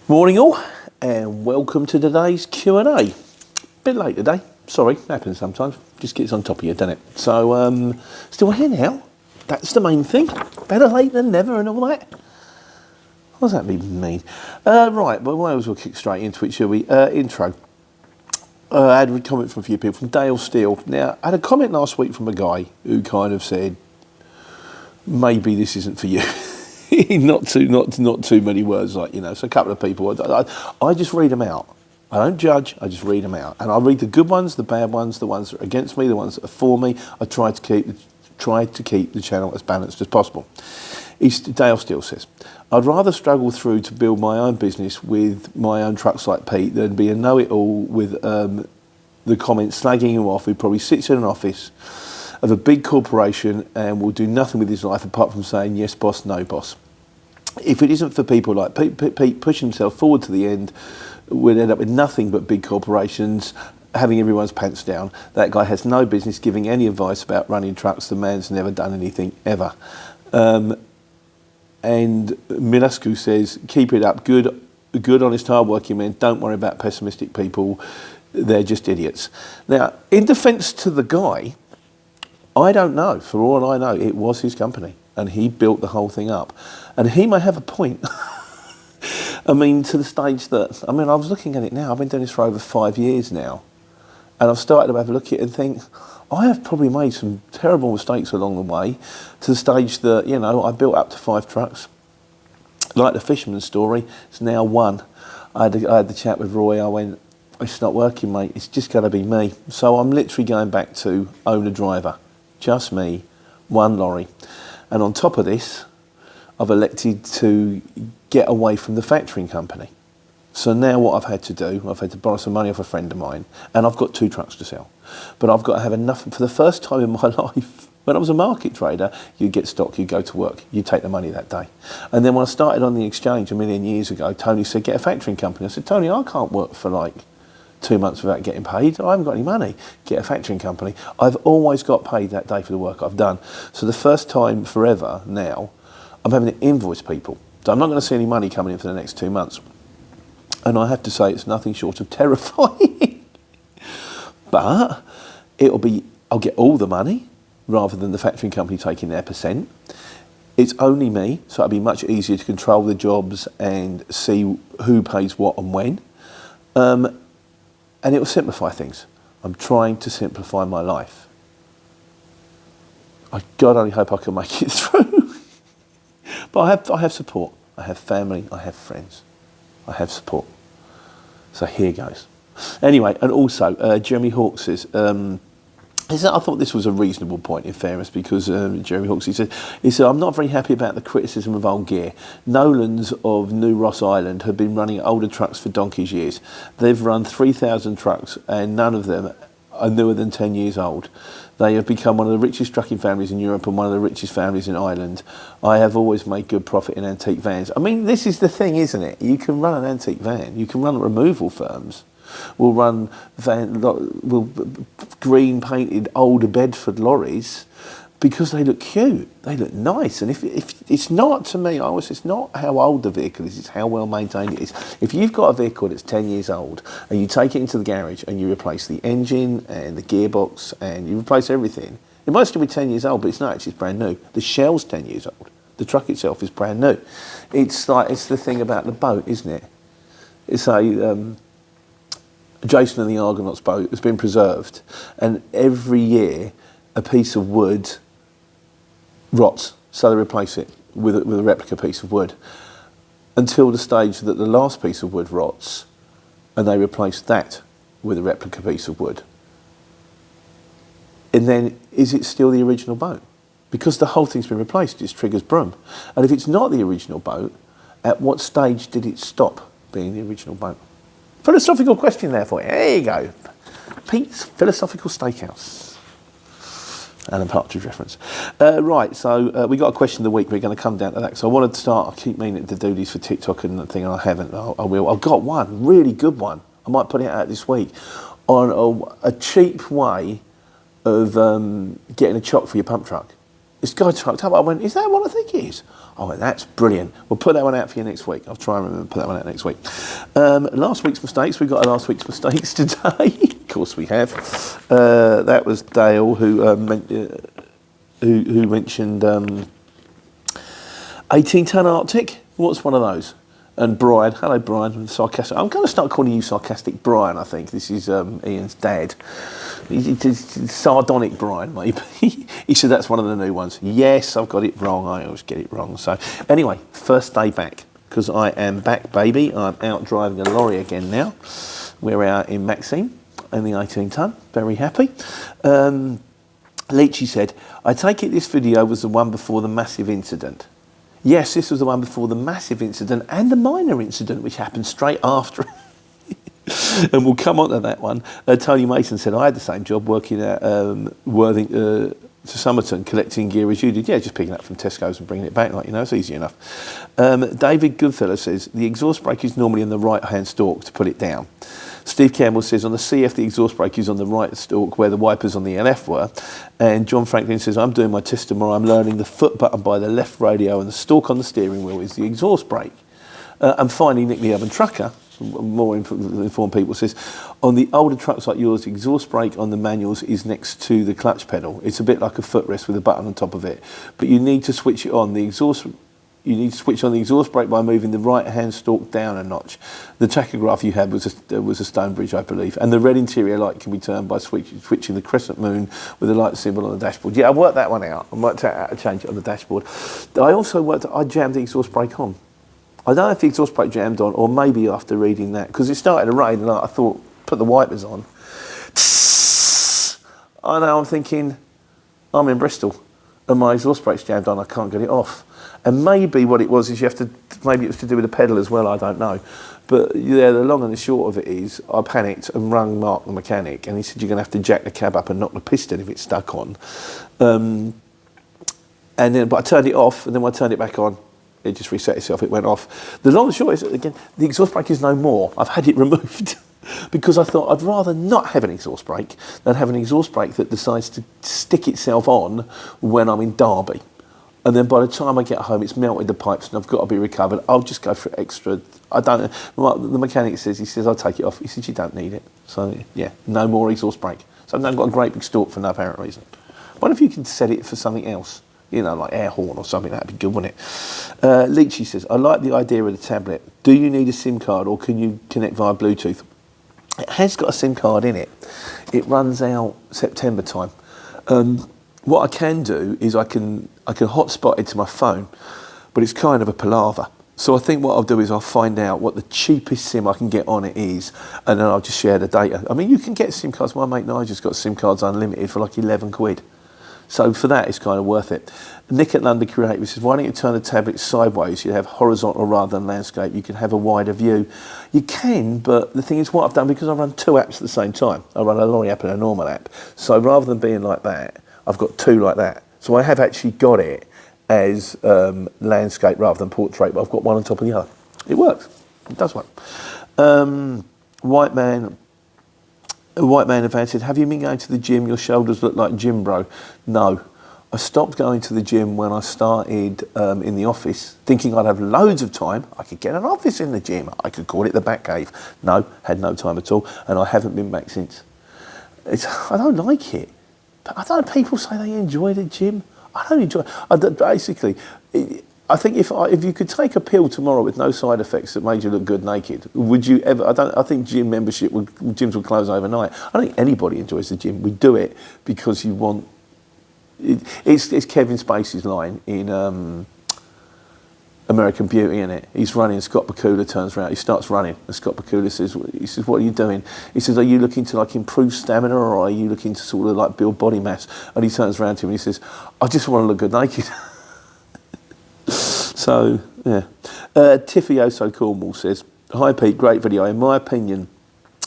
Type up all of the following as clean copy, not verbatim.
Morning all, and welcome to today's Q&A. Bit late today, sorry, happens sometimes, just gets on top of you, doesn't it? So, still here now, that's the main thing, better late than never and all that. What does that even mean? Right, well, we might as well kick straight into it, shall we? Intro. I had a comment from a few people, from Dale Steele. Now, I had a comment last week from a guy who kind of said, maybe this isn't for you. not too many words, like, you know. So a couple of people, I just read them out. I don't judge, I just read them out, and I read the good ones, the bad ones, the ones that are against me, the ones that are for me. I try to keep the channel as balanced as possible. Dale Steele says, I'd rather struggle through to build my own business with my own trucks like Pete than be a know-it-all with the comments slagging him off, who probably sits in an office of a big corporation and will do nothing with his life apart from saying yes boss, no boss. If it isn't for people like Pete pushing himself forward to the end, we'd end up with nothing but big corporations having everyone's pants down. That guy has no business giving any advice about running trucks. The man's never done anything ever. And Misc says, keep it up. Good, honest, hard-working men. Don't worry about pessimistic people. They're just idiots. Now, in defence to the guy, I don't know. For all I know, it was his company, and he built the whole thing up. And he may have a point. I mean, to the stage that, I was looking at it now. I've been doing this for over 5 years now, and I've started to have a look at it and think, I have probably made some terrible mistakes along the way, to the stage that, you know, I built up to 5 trucks. Like the fisherman's story, it's now 1. I had the chat with Roy. I went, it's not working, mate. It's just going to be me. So I'm literally going back to owner-driver. Just me, 1 lorry. And on top of this, I've elected to get away from the factoring company. So now what I've had to do, I've had to borrow some money off a friend of mine, and I've got 2 trucks to sell. But I've got to have enough. For the first time in my life, when I was a market trader, you get stock, you go to work, you take the money that day. And then when I started on the exchange a million years ago, Tony said, get a factoring company. I said, Tony, I can't work for like 2 months without getting paid. I haven't got any money. Get a factoring company. I've always got paid that day for the work I've done. So the first time forever now, I'm having to invoice people. So I'm not going to see any money coming in for the next 2 months. And I have to say, it's nothing short of terrifying. But I'll get all the money rather than the factoring company taking their percent. It's only me, so it'll be much easier to control the jobs and see who pays what and when. And it will simplify things. I'm trying to simplify my life. I God only hope I can make it through. But I have support. I have family. I have friends. I have support. So here goes. Anyway, and also Jeremy Hawkes says, I thought this was a reasonable point, in fairness, because Jeremy Hawkes, he said, I'm not very happy about the criticism of old gear. Nolans of New Ross Island have been running older trucks for donkey's years. They've run 3,000 trucks, and none of them are newer than 10 years old. They have become one of the richest trucking families in Europe and one of the richest families in Ireland. I have always made good profit in antique vans. I mean, this is the thing, isn't it? You can run an antique van. You can run removal firms. We'll run green painted old Bedford lorries because they look cute, they look nice. And if it's not, to me, it's not how old the vehicle is, it's how well maintained it is. If you've got a vehicle that's 10 years old and you take it into the garage and you replace the engine and the gearbox and you replace everything, it might still be 10 years old, but it's not actually, it's brand new. The shell's 10 years old. The truck itself is brand new. It's the thing about the boat, isn't it? It's Jason and the Argonauts boat has been preserved, and every year a piece of wood rots, so they replace it with a replica piece of wood until the stage that the last piece of wood rots, and they replace that with a replica piece of wood. And then, is it still the original boat? Because the whole thing's been replaced, it's Trigger's broom. And if it's not the original boat, at what stage did it stop being the original boat? Philosophical question there for you. There you go. Pete's Philosophical Steakhouse. And a Partridge reference. Right, so we got a question of the week. We're going to come down to that. So I wanted to start, I keep meaning to do these for TikTok and the thing, and I haven't. I will. I've got one, really good one. I might put it out this week. On a cheap way of getting a chock for your pump truck. This guy trucked up. I went, is that what I think it is? I went, that's brilliant. We'll put that one out for you next week. I'll try and remember to put that one out next week. Last week's mistakes. We got our last week's mistakes today. Of course we have. That was Dale who mentioned 18-ton Arctic. What's one of those? And Brian, hello Brian, sarcastic. I'm going to start calling you sarcastic Brian, I think. This is Ian's dad. He's sardonic Brian, maybe. He said that's one of the new ones. Yes, I've got it wrong. I always get it wrong. So anyway, first day back, because I am back, baby. I'm out driving a lorry again now. We're out in Maxine in the 18-ton. Very happy. Leachy said, I take it this video was the one before the massive incident. Yes, this was the one before the massive incident and the minor incident, which happened straight after. And we'll come on to that one. Tony Mason said, I had the same job working at Worthing to Somerton, collecting gear as you did. Yeah, just picking it up from Tesco's and bringing it back, like, you know, it's easy enough. David Goodfellow says, the exhaust brake is normally on the right-hand stalk to put it down. Steve Campbell says, on the CF, the exhaust brake is on the right stalk where the wipers on the LF were. And John Franklin says, I'm doing my test tomorrow. I'm learning the foot button by the left radio and the stalk on the steering wheel is the exhaust brake. And finally, Nick the Urban Trucker, more informed people, says, on the older trucks like yours, the exhaust brake on the manuals is next to the clutch pedal. It's a bit like a footrest with a button on top of it. But you need to switch it on. You need to switch on the exhaust brake by moving the right-hand stalk down a notch. The tachograph you had was a Stonebridge, I believe. And the red interior light can be turned by switching the crescent moon with the light symbol on the dashboard. Yeah, I worked that one out. I worked out how to change it on the dashboard. I also I jammed the exhaust brake on. I don't know if the exhaust brake jammed on or maybe after reading that, because it started to rain and I thought, put the wipers on. I know, I'm thinking, I'm in Bristol and my exhaust brake's jammed on, I can't get it off. And maybe what it was is maybe it was to do with the pedal as well, I don't know. But yeah, the long and the short of it is, I panicked and rang Mark the mechanic, and he said, you're going to have to jack the cab up and knock the piston if it's stuck on. But I turned it off, and then when I turned it back on, it just reset itself, it went off. The long and short is, again, the exhaust brake is no more. I've had it removed. Because I thought I'd rather not have an exhaust brake than have an exhaust brake that decides to stick itself on when I'm in Derby. And then by the time I get home, it's melted the pipes and I've got to be recovered. I'll just go for extra. I don't. The mechanic says, he says, I'll take it off. He says, you don't need it. So yeah, no more exhaust brake. So I've now got a great big stalk for no apparent reason. What if you could set it for something else? You know, like air horn or something, that'd be good, wouldn't it? Leachy says, I like the idea of the tablet. Do you need a SIM card or can you connect via Bluetooth? It has got a SIM card in it. It runs out September time. What I can do is I can hotspot it to my phone, but it's kind of a palaver. So I think what I'll do is I'll find out what the cheapest SIM I can get on it is, and then I'll just share the data. I mean, you can get SIM cards. My mate Nigel's got SIM cards unlimited for like 11 quid. So for that, it's kind of worth it. Nick at London Creative says, why don't you turn the tablet sideways? You have horizontal rather than landscape. You can have a wider view. You can, but the thing is what I've done, because I run two apps at the same time. I run a lorry app and a normal app. So rather than being like that, I've got two like that. So I have actually got it as landscape rather than portrait, but I've got one on top of the other. It works. It does work. A white man event said, have you been going to the gym? Your shoulders look like gym bro. No. I stopped going to the gym when I started in the office, thinking I'd have loads of time. I could get an office in the gym. I could call it the back cave. No, had no time at all, and I haven't been back since. I don't like it. I don't know, people say they enjoy the gym. I don't enjoy it. Basically, I think if you could take a pill tomorrow with no side effects that made you look good naked, would you ever? I think gym membership gyms would close overnight. I don't think anybody enjoys the gym. We do it because you want. It's Kevin Spacey's line in American Beauty, isn't it? He's running, and Scott Bakula turns around. He starts running, and Scott Bakula says, "What are you doing?" He says, "Are you looking to like improve stamina, or are you looking to sort of like build body mass?" And he turns around to him and he says, "I just want to look good naked." So yeah, Tiffy Oso Cornwall says, "Hi Pete, great video. In my opinion,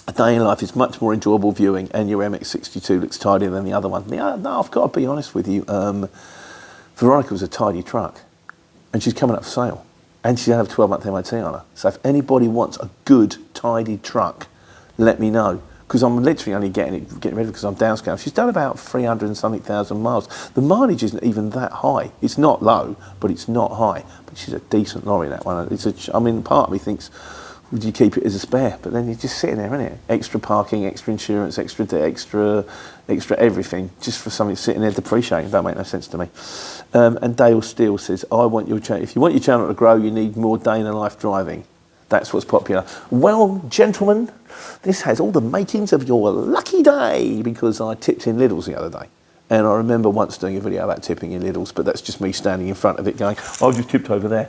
a day in life is much more enjoyable viewing, and your MX-62 looks tidier than the other one." Yeah, no, I've got to be honest with you. Veronica was a tidy truck, and she's coming up for sale, and she's going to have a 12-month MOT on her. So if anybody wants a good, tidy truck, let me know. because I'm literally only getting rid of it because I'm downscale. She's done about 300 and something thousand miles. The mileage isn't even that high. It's not low, but it's not high. But she's a decent lorry, that one. I mean, part of me thinks, would you keep it as a spare? But then you're just sitting there, isn't it? Extra parking, extra insurance, extra everything, just for something sitting there depreciating. Don't make no sense to me. And Dale Steele says, if you want your channel to grow, you need more day in the life driving. That's what's popular. Well, gentlemen, this has all the makings of your lucky day, because I tipped in Lidl's the other day. And I remember once doing a video about tipping in Lidl's, but that's just me standing in front of it going, I've just tipped over there.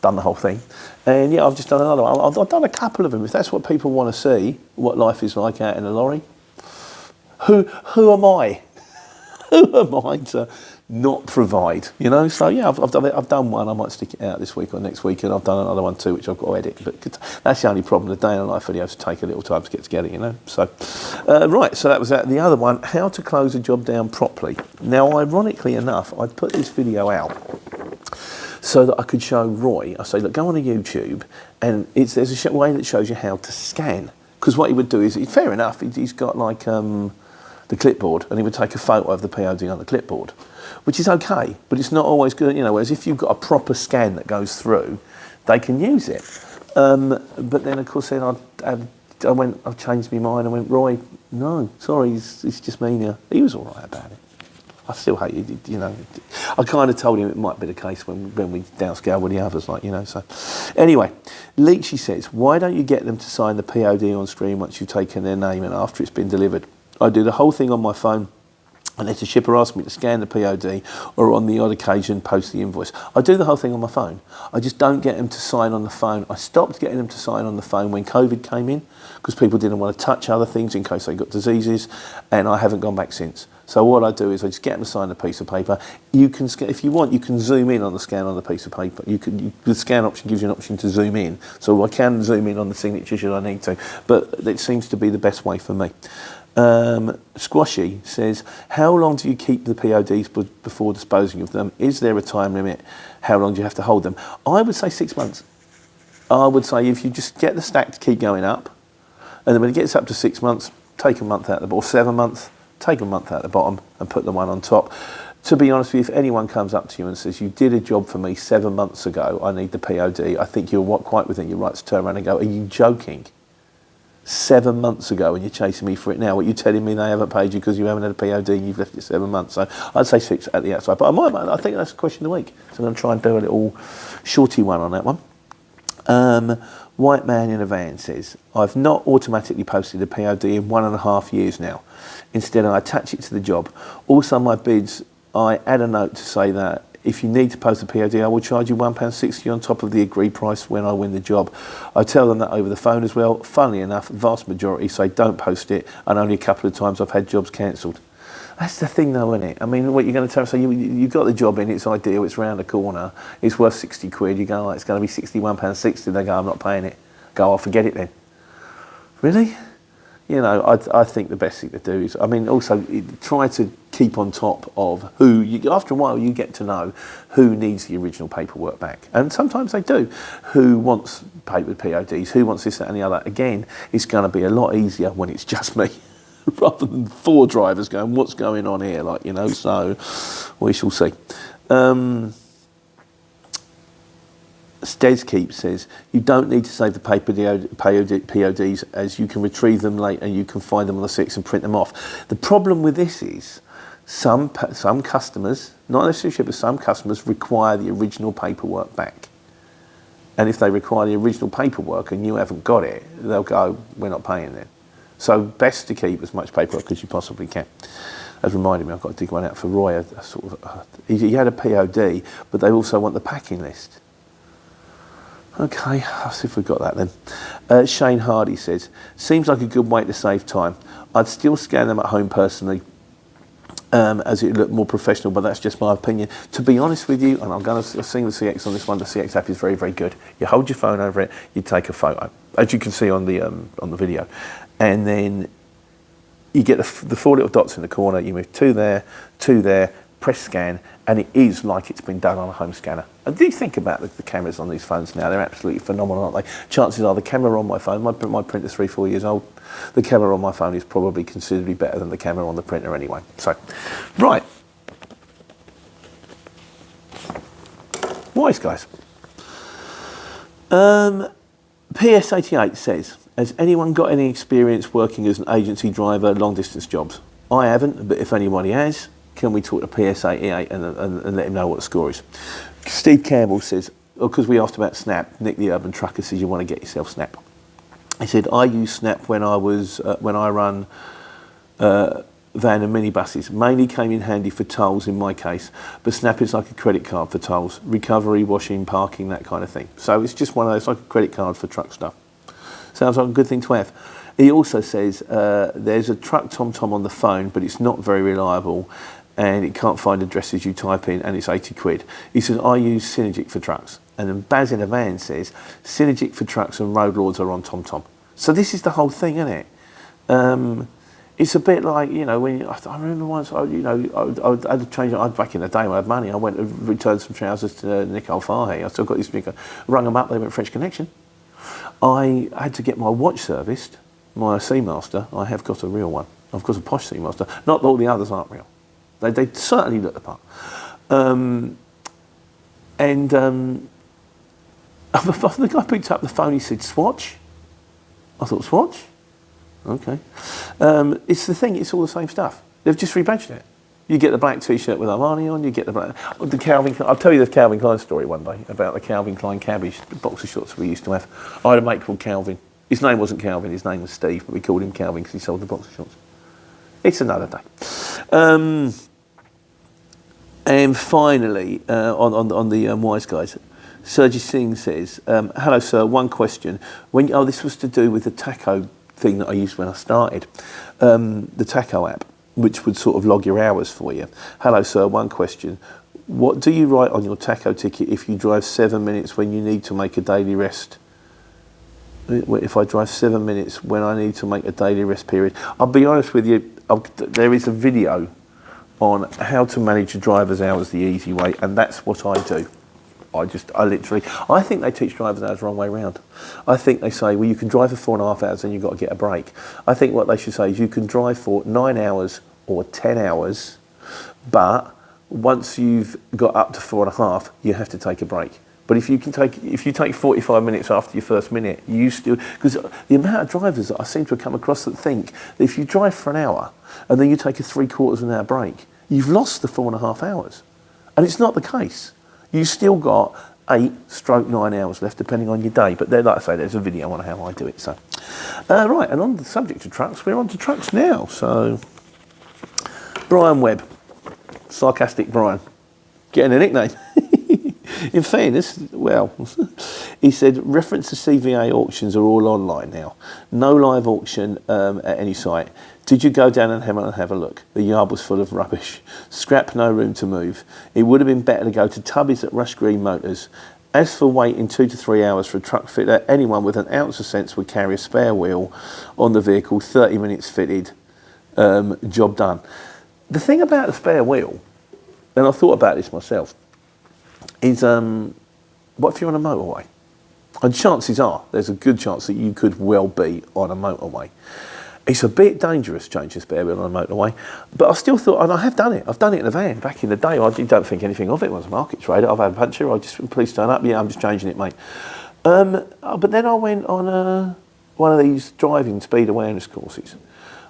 Done the whole thing. And yeah, I've just done another one. I've done a couple of them. If that's what people want to see, what life is like out in a lorry, who am I? Who am I to not provide, you know? So yeah, I've done one. I might stick it out this week or next week, and I've done another one too, which I've got to edit. But that's the only problem. The day in the life videos take a little time to get together, you know? So, right, so that was that. The other one, how to close a job down properly. Now, ironically enough, I put this video out so that I could show Roy. I say, look, go on to YouTube, and there's a way that shows you how to scan. Because what he would do is, fair enough, he's got like the clipboard, and he would take a photo of the POD on the clipboard, which is okay, but it's not always good, you know, whereas if you've got a proper scan that goes through, they can use it. But then, of course, then I've changed my mind and went, Roy, no, sorry, it's just me now. He was all right about it. I still hate you, you know. I kind of told him it might be the case when we downscale with the others, like, you know, so. Anyway, Leachy says, why don't you get them to sign the POD on screen once you've taken their name and after it's been delivered? I do the whole thing on my phone, unless the shipper asks me to scan the POD or on the odd occasion post the invoice. I do the whole thing on my phone. I just don't get them to sign on the phone. I stopped getting them to sign on the phone when COVID came in, because people didn't want to touch other things in case they got diseases, and I haven't gone back since. So what I do is I just get them to sign a piece of paper. You can, if you want, you can zoom in on the scan on the piece of paper. The scan option gives you an option to zoom in, so I can zoom in on the signature should I need to, but it seems to be the best way for me. Squashy says, how long do you keep the PODs before disposing of them? Is there a time limit? How long do you have to hold them? I would say 6 months. I would say if you just get the stack to keep going up, and then when it gets up to 6 months, take a month out the bottom, or 7 months, take a month out the bottom and put the one on top. To be honest with you, if anyone comes up to you and says, you did a job for me 7 months ago, I need the POD, I think you're quite within your right to turn around and go, are you joking? 7 months ago, and you're chasing me for it now. What, you telling me they haven't paid you because you haven't had a POD and you've left it 7 months? So I'd say 6 at the outside. But I think that's a question of the week. So I'm going to try and do a little shorty one on that one. White Man in a Van says, I've not automatically posted a POD in 1.5 years now. Instead, I attach it to the job. Also, my bids, I add a note to say that if you need to post a POD, I will charge you £1.60 on top of the agreed price when I win the job. I tell them that over the phone as well. Funnily enough, the vast majority say don't post it, and only a couple of times I've had jobs cancelled. That's the thing though, isn't it? I mean, what you're going to tell them, so you got the job in, it's ideal, it's round the corner, it's worth 60 quid, you go, oh, it's going to be £61.60, they go, I'm not paying it. Go, I'll forget it then. Really? You know, I think the best thing to do is, I mean, also try to keep on top of after a while you get to know who needs the original paperwork back. And sometimes they do. Who wants paper PODs, who wants this, that and the other. Again, it's going to be a lot easier when it's just me, rather than 4 drivers going, what's going on here? Like, you know, so we shall see. Steskeep says, you don't need to save the paper PODs, as you can retrieve them late and you can find them on the 6th and print them off. The problem with this is some customers, not necessarily shippers, some customers require the original paperwork back. And if they require the original paperwork and you haven't got it, they'll go, we're not paying then. So best to keep as much paperwork as you possibly can. That's reminded me, I've got to dig one out for Roy. He had a POD, but they also want the packing list. Okay, I'll see if we've got that then. Shane Hardy says, seems like a good way to save time. I'd still scan them at home personally, as it would look more professional, but that's just my opinion. To be honest with you, and I'm going to sing the CX on this one, the CX app is very, very good. You hold your phone over it, you take a photo, as you can see on the video, and then you get the 4 little dots in the corner, you move 2 there, 2 there, press scan, and it is like it's been done on a home scanner. And do you think about the cameras on these phones now? They're absolutely phenomenal, aren't they? Chances are the camera on my phone, my printer's 3-4 years old, the camera on my phone is probably considerably better than the camera on the printer anyway. So, right. Wise guys. PS88 says, has anyone got any experience working as an agency driver, long distance jobs? I haven't, but if anybody has, can we talk to PS88 and let him know what the score is? Steve Campbell says, because we asked about Snap, Nick the Urban Trucker says you want to get yourself Snap. He said, I use Snap when I run van and minibuses. Mainly came in handy for tolls in my case, but Snap is like a credit card for tolls, recovery, washing, parking, that kind of thing. So it's just one of those, like a credit card for truck stuff. Sounds like a good thing to have. He also says there's a truck TomTom on the phone, but it's not very reliable and it can't find addresses you type in, and it's 80 quid. He says, I use Synergic for trucks. And then Baz in a Van says, Synergic for trucks and road lords are on TomTom. So this is the whole thing, isn't it? It's a bit like, you know, when I remember once, I had to change. Back in the day when I had money, I went to return some trousers to Nicole Fahy. I still got this sneaker. Rung them up, they went French Connection. I had to get my watch serviced, my Seamaster. I have got a real one. I've got a posh Seamaster. Not that all the others aren't real. They certainly look the part. The guy picked up the phone, he said, Swatch? I thought, Swatch? Okay. It's the thing, it's all the same stuff. They've just rebadged it. You get the black T-shirt with Armani on, you get the Calvin Klein. I'll tell you the Calvin Klein story one day about the Calvin Klein cabbage, the boxer shorts we used to have. I had a mate called Calvin. His name wasn't Calvin, his name was Steve, but we called him Calvin because he sold the boxer shorts. It's another day. And finally, on the Wise Guys, Sergi Singh says, hello sir, one question. This was to do with the taco thing that I used when I started, the taco app, which would sort of log your hours for you. Hello sir, one question. What do you write on your taco ticket if you drive 7 minutes when you need to make a daily rest? If I drive 7 minutes when I need to make a daily rest period. I'll be honest with you, there is a video on how to manage your driver's hours the easy way, and that's what I do. I think they teach drivers hours the wrong way round. I think they say, well, you can drive for 4.5 hours and you've got to get a break. I think what they should say is you can drive for 9 hours or 10 hours, but once you've got up to 4.5, you have to take a break. But if you take 45 minutes after your first minute, you still, because the amount of drivers that I seem to have come across that think that if you drive for an hour and then you take a 3/4 of an hour break, you've lost the 4.5 hours. And it's not the case. You still got 8/9 hours left, depending on your day. But like I say, there's a video on how I do it. So, right, and on the subject of trucks, we're on to trucks now. So, Brian Webb, sarcastic Brian, getting a nickname. In fairness, well, he said, reference to CVA auctions are all online now. No live auction at any site. Did you go down and have a look? The yard was full of rubbish. Scrap, no room to move. It would have been better to go to Tubby's at Rush Green Motors. As for waiting 2 to 3 hours for a truck fitter, anyone with an ounce of sense would carry a spare wheel on the vehicle, 30 minutes fitted, job done. The thing about the spare wheel, and I thought about this myself, is what if you're on a motorway? And chances are, there's a good chance that you could well be on a motorway. It's a bit dangerous changing spare wheel on a motorway, but I still thought, and I have done it. I've done it in a van back in the day. I don't think anything of it. It was a market trader. I've had a puncture. I just, please turn up. Yeah, I'm just changing it, mate. But then I went on one of these driving speed awareness courses,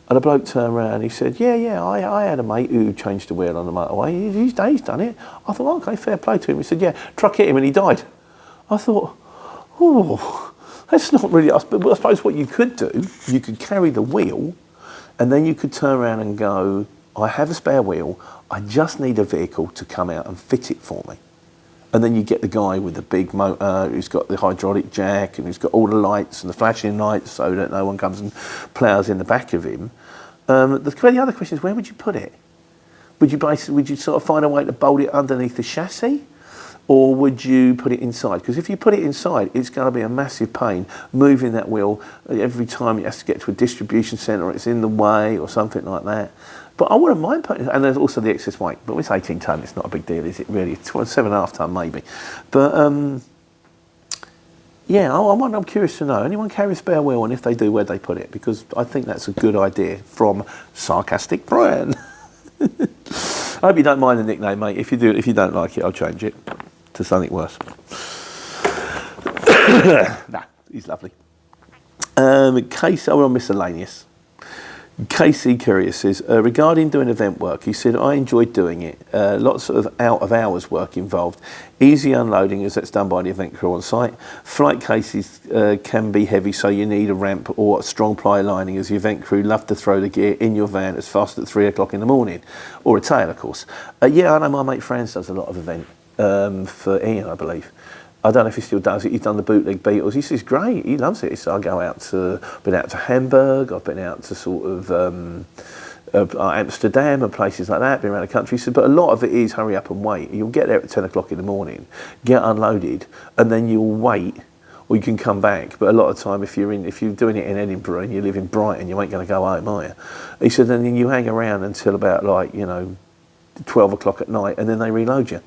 and a bloke turned around and he said, I had a mate who changed the wheel on the motorway. He's done it. I thought, okay, fair play to him. He said, yeah, truck hit him and he died. I thought, oh, that's not really us. But I suppose what you could do, you could carry the wheel and then you could turn around and go, I have a spare wheel. I just need a vehicle to come out and fit it for me. And then you get the guy with the big motor who's got the hydraulic jack and who's got all the lights and the flashing lights so that no one comes and ploughs in the back of him. The other question is, where would you put it? Would you sort of find a way to bolt it underneath the chassis? Or would you put it inside? Because if you put it inside, it's going to be a massive pain moving that wheel every time it has to get to a distribution centre or it's in the way or something like that. But I wouldn't mind putting, and there's also the excess weight. But it's 18 tonne, it's not a big deal, is it really? It's 7.5 tonne maybe. But yeah, I'm curious to know. Anyone carry a spare wheel, and if they do, where'd they put it? Because I think that's a good idea from Sarcastic Brian. I hope you don't mind the nickname, mate. If you do, if you don't like it, I'll change it to something worse. Nah, he's lovely. Case, we're on miscellaneous. KC Courier says, regarding doing event work, he said, I enjoyed doing it. Lots of out of hours work involved. Easy unloading as that's done by the event crew on site. Flight cases can be heavy, so you need a ramp or strong ply lining as the event crew love to throw the gear in your van as fast at 3 o'clock in the morning. Or a tail, of course. Yeah, I know my mate Franz does a lot of event for Ian, I believe. I don't know if he still does it. He's done the bootleg Beatles. He says great. He loves it. So I go out to, been out to Hamburg. I've been out to sort of Amsterdam and places like that. Been around the country. So, but a lot of it is hurry up and wait. You'll get there at 10 o'clock in the morning, get unloaded, and then you'll wait, or you can come back. But a lot of time, if you're doing it in Edinburgh and you live in Brighton, you ain't going to go home, are you? He said, and then you hang around until about 12 o'clock at night, and then they reload you.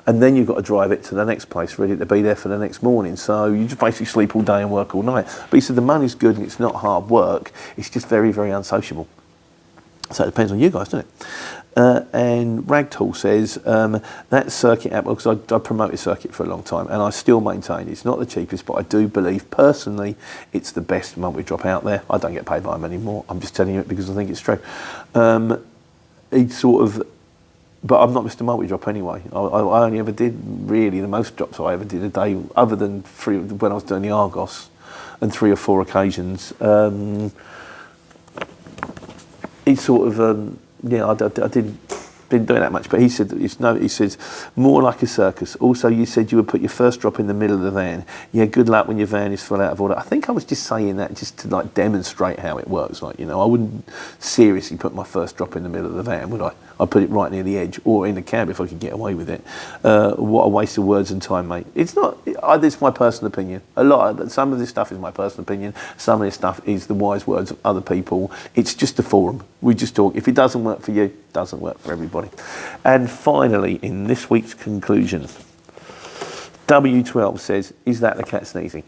And then you've got to drive it to the next place, ready to be there for the next morning. So you just basically sleep all day and work all night. But he said the money's good and it's not hard work. It's just very, very unsociable. So it depends on you guys, doesn't it? And Ragtool says, that circuit app, because I promoted circuit for a long time, and I still maintain it's not the cheapest, but I do believe personally it's the best multi-drop out there. I don't get paid by them anymore. I'm just telling you it because I think it's true. But I'm not Mr. Multi-Drop anyway. I only ever did, really, the most drops I ever did a day, other than when I was doing the Argos, and 3 or 4 occasions. He sort of, I didn't do that much, but he said, he says, more like a circus. Also, you said you would put your first drop in the middle of the van. Yeah, good luck when your van is full out of order. I think I was just saying that just to demonstrate how it works. I wouldn't seriously put my first drop in the middle of the van, would I? I'd put it right near the edge or in the cab if I could get away with it. What a waste of words and time, mate. It's not, it's my personal opinion. Some of this stuff is my personal opinion. Some of this stuff is the wise words of other people. It's just a forum. We just talk. If it doesn't work for you, it doesn't work for everybody. And finally, in this week's conclusion, W12 says, is that the cat sneezing?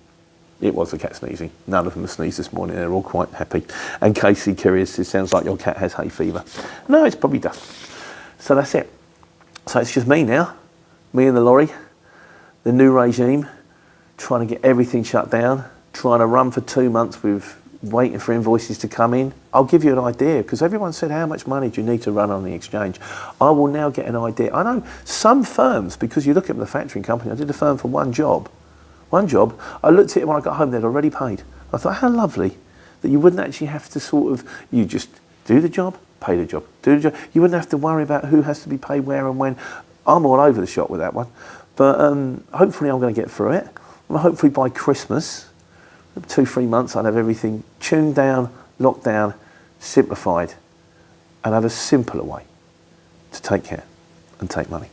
It was the cat sneezing. None of them sneezed this morning. They're all quite happy. And Casey Courier says, sounds like your cat has hay fever. No, it's probably dust. So that's it. So it's just me now. Me and the lorry. The new regime. Trying to get everything shut down. Trying to run for 2 months with waiting for invoices to come in. I'll give you an idea, because everyone said, how much money do you need to run on the exchange? I will now get an idea. I know some firms, because you look at the factoring company, I did a firm for one job. I looked at it when I got home, they'd already paid. I thought, how lovely that you wouldn't actually have to you just do the job, pay the job, do the job. You wouldn't have to worry about who has to be paid where and when. I'm all over the shop with that one. But hopefully I'm going to get through it. Hopefully by Christmas, 2-3 months, I'll have everything tuned down, locked down, simplified, and have a simpler way to take care and take money.